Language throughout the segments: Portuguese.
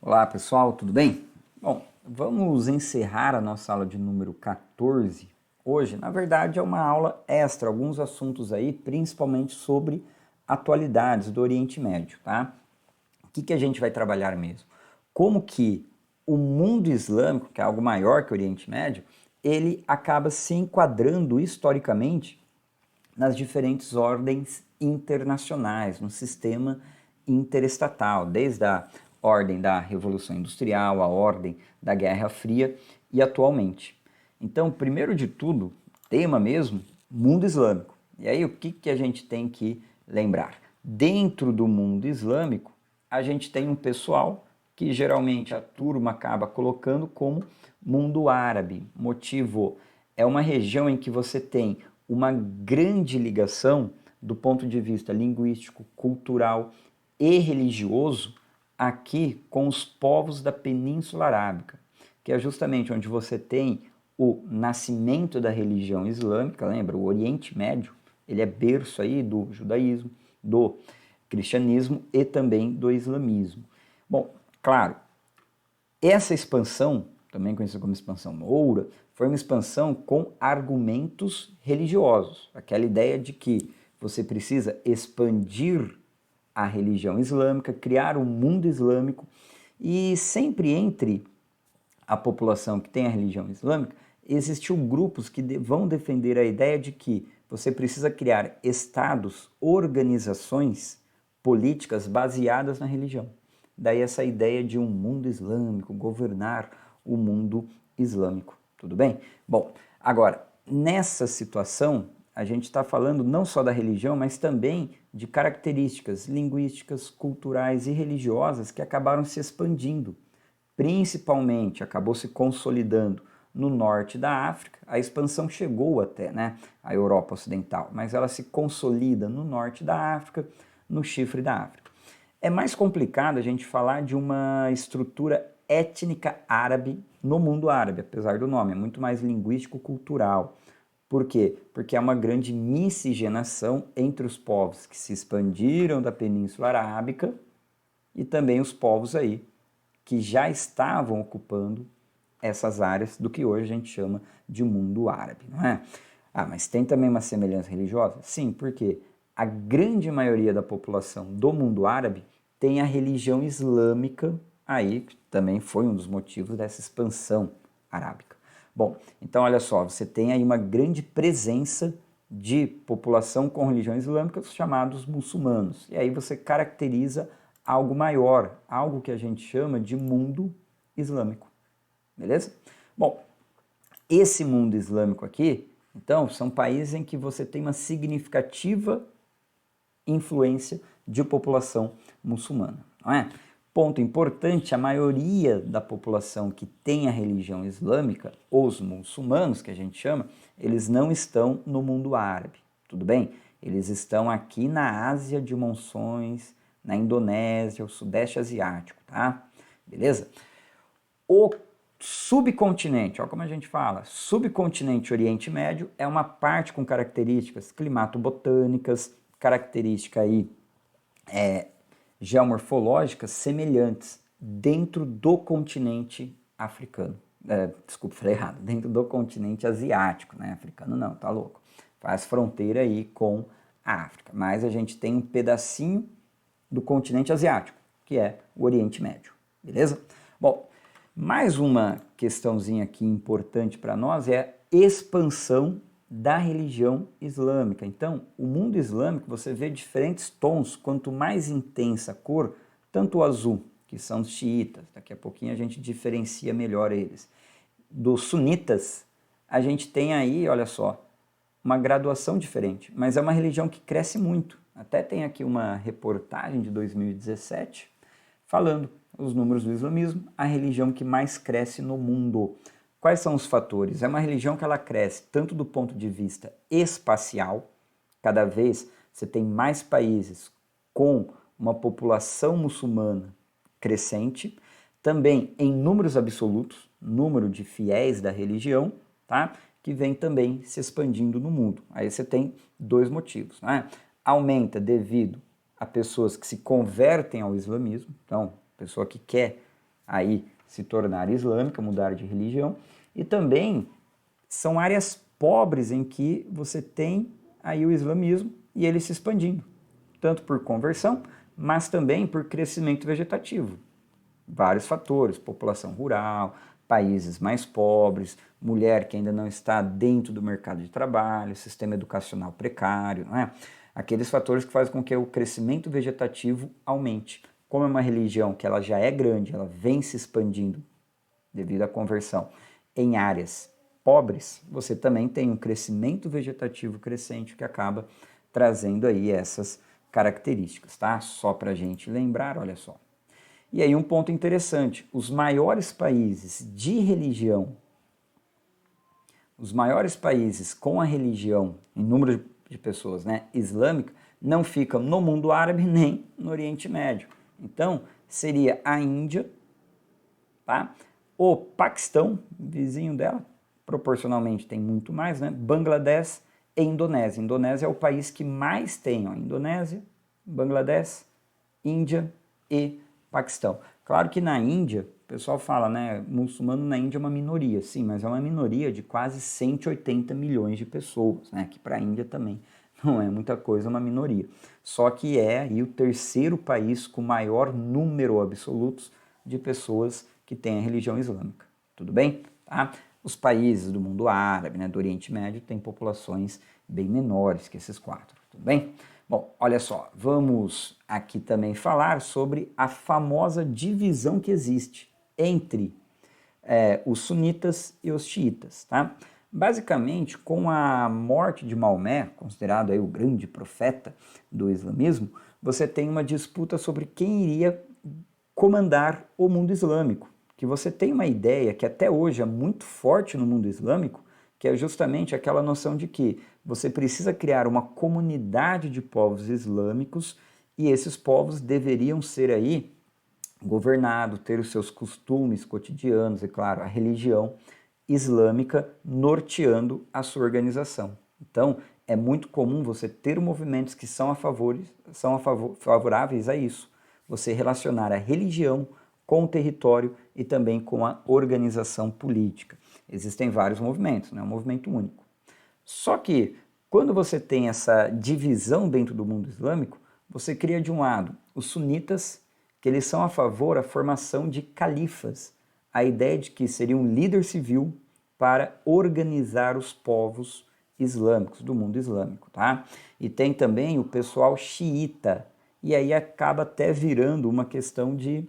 Olá pessoal, tudo bem? Bom, vamos encerrar a nossa aula de número 14 hoje. Na verdade é uma aula extra, alguns assuntos aí, principalmente sobre atualidades do Oriente Médio, tá? O que a gente vai trabalhar mesmo? Como que o mundo islâmico, que é algo maior que o Oriente Médio, ele acaba se enquadrando historicamente nas diferentes ordens internacionais, no sistema interestatal, desde a ordem da Revolução Industrial, a ordem da Guerra Fria e atualmente. Então, primeiro de tudo, tema mesmo, mundo islâmico. E aí o que a gente tem que lembrar? Dentro do mundo islâmico, a gente tem um pessoal que geralmente a turma acaba colocando como mundo árabe. Motivo é uma região em que você tem uma grande ligação do ponto de vista linguístico, cultural e religioso aqui com os povos da Península Arábica, que é justamente onde você tem o nascimento da religião islâmica, lembra? O Oriente Médio, ele é berço aí do judaísmo, do cristianismo e também do islamismo. Bom, claro, essa expansão, também conhecida como expansão moura, foi uma expansão com argumentos religiosos. Aquela ideia de que você precisa expandir a religião islâmica, criar um mundo islâmico, e sempre entre a população que tem a religião islâmica, existiam grupos que vão defender a ideia de que você precisa criar estados, organizações políticas baseadas na religião. Daí essa ideia de um mundo islâmico, governar o mundo islâmico. Tudo bem? Bom, agora, nessa situação, a gente está falando não só da religião, mas também de características linguísticas, culturais e religiosas que acabaram se expandindo. Principalmente acabou se consolidando no norte da África. A expansão chegou até a Europa Ocidental, mas ela se consolida no norte da África, no chifre da África. É mais complicado a gente falar de uma estrutura étnica árabe no mundo árabe, apesar do nome, é muito mais linguístico-cultural. Por quê? Porque há uma grande miscigenação entre os povos que se expandiram da Península Arábica e também os povos aí que já estavam ocupando essas áreas do que hoje a gente chama de mundo árabe, não é? Ah, mas tem também uma semelhança religiosa? Sim, porque a grande maioria da população do mundo árabe tem a religião islâmica aí, que também foi um dos motivos dessa expansão arábica. Bom, então olha só, você tem aí uma grande presença de população com religião islâmica, os chamados muçulmanos. E aí você caracteriza algo maior, algo que a gente chama de mundo islâmico. Beleza? Bom, esse mundo islâmico aqui, então, são países em que você tem uma significativa influência de população muçulmana, não é? Ponto importante, a maioria da população que tem a religião islâmica, os muçulmanos que a gente chama, eles não estão no mundo árabe, tudo bem? Eles estão aqui na Ásia de Monções, na Indonésia, o Sudeste Asiático, tá? Beleza? O subcontinente, olha como a gente fala, subcontinente Oriente Médio é uma parte com características climatobotânicas, características aí geomorfológicas semelhantes dentro do continente africano. Desculpa, falei errado, dentro do continente asiático, né? Africano não, tá louco. Faz fronteira aí com a África, mas a gente tem um pedacinho do continente asiático, que é o Oriente Médio, beleza? Bom, mais uma questãozinha aqui importante para nós é a expansão da religião islâmica. Então, o mundo islâmico você vê diferentes tons, quanto mais intensa a cor, tanto o azul, que são os xiitas, daqui a pouquinho a gente diferencia melhor eles. Dos sunitas, a gente tem aí, olha só, uma graduação diferente, mas é uma religião que cresce muito. Até tem aqui uma reportagem de 2017 falando os números do islamismo, a religião que mais cresce no mundo. Quais são os fatores? É uma religião que ela cresce tanto do ponto de vista espacial, cada vez você tem mais países com uma população muçulmana crescente, também em números absolutos, número de fiéis da religião, tá? Que vem também se expandindo no mundo. Aí você tem dois motivos, né? Aumenta devido a pessoas que se convertem ao islamismo, então, pessoa que quer aí se tornar islâmica, mudar de religião, e também são áreas pobres em que você tem aí o islamismo e ele se expandindo, tanto por conversão, mas também por crescimento vegetativo. Vários fatores, população rural, países mais pobres, mulher que ainda não está dentro do mercado de trabalho, sistema educacional precário, não é? Aqueles fatores que fazem com que o crescimento vegetativo aumente. Como é uma religião que ela já é grande, ela vem se expandindo devido à conversão em áreas pobres, você também tem um crescimento vegetativo crescente que acaba trazendo aí essas características, tá? Só para a gente lembrar, olha só. E aí um ponto interessante, os maiores países de religião, os maiores países com a religião, em número de pessoas, né, islâmica, não ficam no mundo árabe nem no Oriente Médio. Então, seria a Índia, tá? O Paquistão, vizinho dela, proporcionalmente tem muito mais, né? Bangladesh e Indonésia. Indonésia é o país que mais tem, ó, Indonésia, Bangladesh, Índia e Paquistão. Claro que na Índia, o pessoal fala, né, muçulmano na Índia é uma minoria, sim, mas é uma minoria de quase 180 milhões de pessoas, né, que para a Índia também não é muita coisa, é uma minoria. Só que é aí o terceiro país com maior número absoluto de pessoas que têm a religião islâmica. Tudo bem? Tá? Os países do mundo árabe, né, do Oriente Médio, têm populações bem menores que esses quatro. Tudo bem? Bom, olha só, vamos aqui também falar sobre a famosa divisão que existe entre os sunitas e os xiitas, tá? Basicamente, com a morte de Maomé, considerado aí o grande profeta do islamismo, você tem uma disputa sobre quem iria comandar o mundo islâmico. Que você tem uma ideia que até hoje é muito forte no mundo islâmico, que é justamente aquela noção de que você precisa criar uma comunidade de povos islâmicos e esses povos deveriam ser aí governados, ter os seus costumes cotidianos e, claro, a religião islâmica norteando a sua organização. Então, é muito comum você ter movimentos que são favoráveis a isso. Você relacionar a religião com o território e também com a organização política. Existem vários movimentos, não é um movimento único. Só que, quando você tem essa divisão dentro do mundo islâmico, você cria de um lado os sunitas, que eles são a favor da formação de califas, a ideia de que seria um líder civil para organizar os povos islâmicos, do mundo islâmico, tá? E tem também o pessoal xiita, e aí acaba até virando uma questão de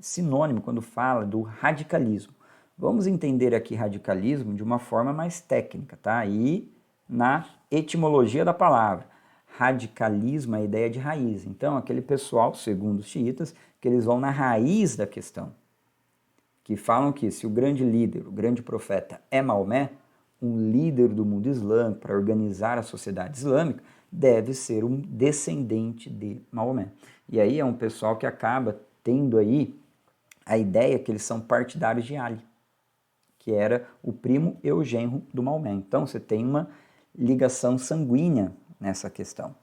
sinônimo quando fala do radicalismo. Vamos entender aqui radicalismo de uma forma mais técnica, tá? E na etimologia da palavra. Radicalismo é a ideia de raiz. Então, aquele pessoal, segundo os xiitas, que eles vão na raiz da questão, que falam que se o grande líder, o grande profeta é Maomé, um líder do mundo islâmico para organizar a sociedade islâmica, deve ser um descendente de Maomé. E aí é um pessoal que acaba tendo aí a ideia que eles são partidários de Ali, que era o primo e o genro do Maomé. Então você tem uma ligação sanguínea nessa questão.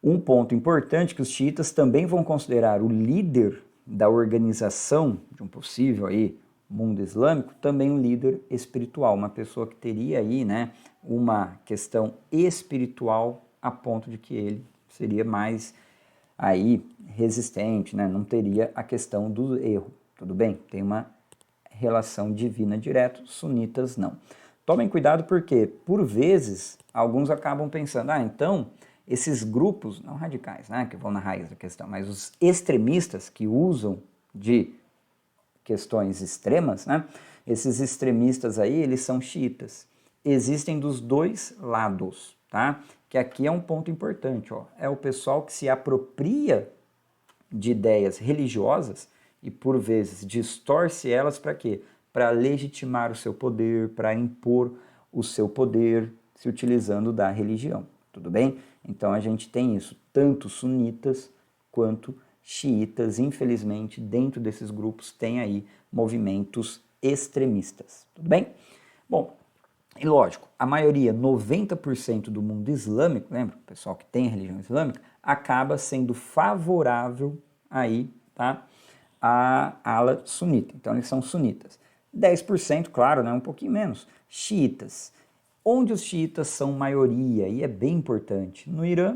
Um ponto importante que os xiitas também vão considerar o líder da organização de um possível aí mundo islâmico, também um líder espiritual, uma pessoa que teria aí, né, uma questão espiritual a ponto de que ele seria mais aí resistente, né, não teria a questão do erro, tudo bem? Tem uma relação divina direto, sunitas não. Tomem cuidado porque, por vezes, alguns acabam pensando, então, esses grupos, não radicais, né, que vão na raiz da questão, mas os extremistas que usam de questões extremas, né, esses extremistas aí, eles são xiitas. Existem dos dois lados, tá? Que aqui é um ponto importante, ó. É o pessoal que se apropria de ideias religiosas e, por vezes, distorce elas para quê? Para legitimar o seu poder, para impor o seu poder, se utilizando da religião, tudo bem? Então a gente tem isso, tanto sunitas quanto xiitas, infelizmente, dentro desses grupos tem aí movimentos extremistas, tudo bem? Bom, e lógico, a maioria, 90% do mundo islâmico, lembra? O pessoal que tem a religião islâmica, acaba sendo favorável aí, tá? a ala sunita. Então, eles são sunitas. 10%, claro, né, um pouquinho menos, xiitas. Onde os xiitas são maioria, e é bem importante, no Irã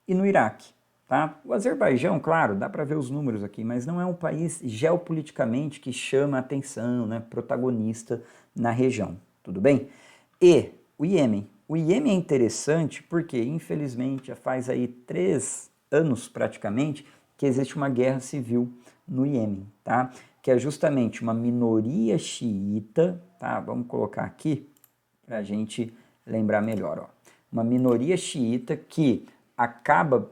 e no Iraque. Tá? O Azerbaijão, claro, dá para ver os números aqui, mas não é um país geopoliticamente que chama a atenção, né, protagonista na região, tudo bem? E o Iêmen. O Iêmen é interessante porque, infelizmente, já faz aí 3 anos praticamente que existe uma guerra civil no Iêmen, tá? Que é justamente uma minoria xiita, tá? Vamos colocar aqui para a gente lembrar melhor, ó. Uma minoria xiita que acaba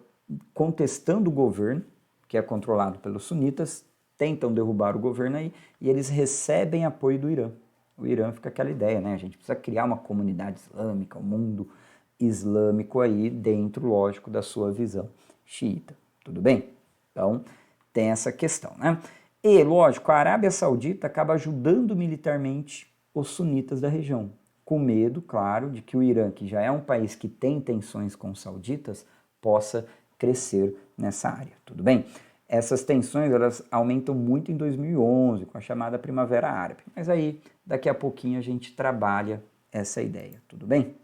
contestando o governo, que é controlado pelos sunitas, tentam derrubar o governo aí, e eles recebem apoio do Irã. O Irã fica aquela ideia, né? A gente precisa criar uma comunidade islâmica, um mundo islâmico aí dentro, lógico, da sua visão xiita. Tudo bem? Então, tem essa questão, né? E, lógico, a Arábia Saudita acaba ajudando militarmente os sunitas da região, com medo, claro, de que o Irã, que já é um país que tem tensões com os sauditas, possa crescer nessa área, tudo bem? Essas tensões, elas aumentam muito em 2011, com a chamada Primavera Árabe, mas aí, daqui a pouquinho, a gente trabalha essa ideia, tudo bem?